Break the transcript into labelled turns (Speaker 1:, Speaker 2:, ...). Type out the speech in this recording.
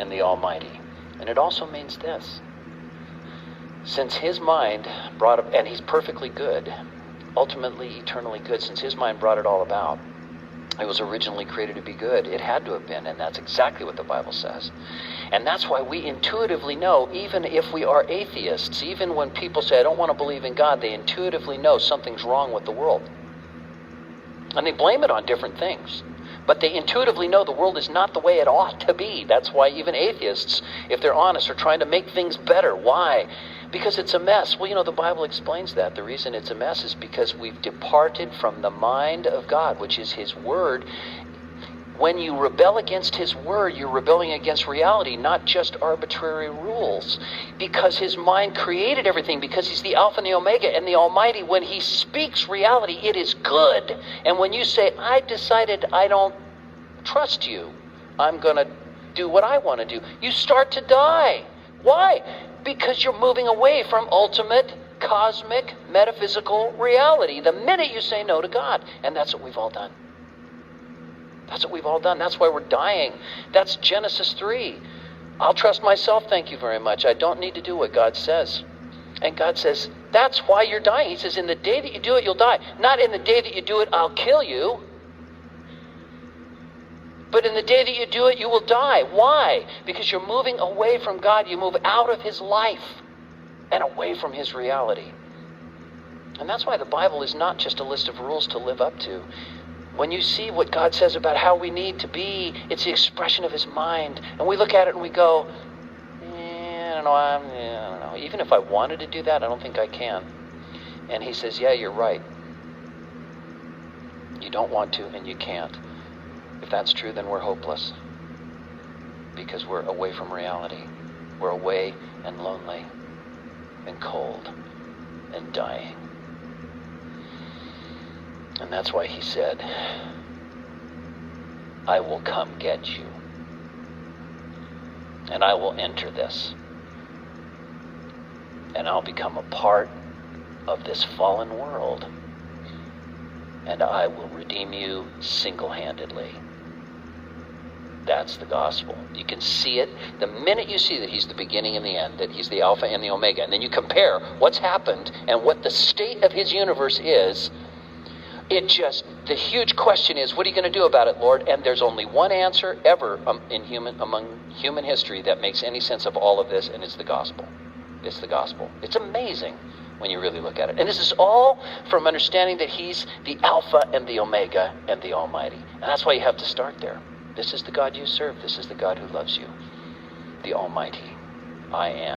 Speaker 1: and the Almighty. And it also means this. Since his mind brought up, and he's perfectly good, ultimately eternally good, since his mind brought it all about, it was originally created to be good. It had to have been, and that's exactly what the Bible says. And that's why we intuitively know, even if we are atheists, even when people say, I don't want to believe in God, they intuitively know something's wrong with the world. And they blame it on different things. But they intuitively know the world is not the way it ought to be. That's why even atheists, if they're honest, are trying to make things better. Why? Because it's a mess. Well, the Bible explains that. The reason it's a mess is because we've departed from the mind of God, which is his word. When you rebel against his word, you're rebelling against reality, not just arbitrary rules. Because his mind created everything, because he's the Alpha and the Omega and the Almighty. When he speaks reality, it is good. And when you say, I decided I don't trust you, I'm going to do what I want to do, you start to die. Why? Because you're moving away from ultimate, cosmic, metaphysical reality the minute you say no to God. And that's what we've all done. That's what we've all done. That's why we're dying. That's Genesis 3. I'll trust myself, thank you very much. I don't need to do what God says. And God says, that's why you're dying. He says, in the day that you do it, you'll die. Not in the day that you do it, I'll kill you. But in the day that you do it, you will die. Why? Because you're moving away from God. You move out of his life and away from his reality. And that's why the Bible is not just a list of rules to live up to. When you see what God says about how we need to be, it's the expression of his mind. And we look at it and we go, I don't know. Even if I wanted to do that, I don't think I can. And he says, yeah, you're right. You don't want to and you can't. If that's true, then we're hopeless. Because we're away from reality. We're away and lonely and cold and dying. And that's why he said, I will come get you. And I will enter this. And I'll become a part of this fallen world. And I will redeem you single-handedly. That's the gospel. You can see it the minute you see that he's the beginning and the end, that he's the Alpha and the Omega. And then you compare what's happened and what the state of his universe is. The huge question is, what are you going to do about it, Lord? And there's only one answer ever among human history that makes any sense of all of this, and it's the gospel. It's the gospel. It's amazing when you really look at it. And this is all from understanding that he's the Alpha and the Omega and the Almighty. And that's why you have to start there. This is the God you serve. This is the God who loves you. The Almighty. I am.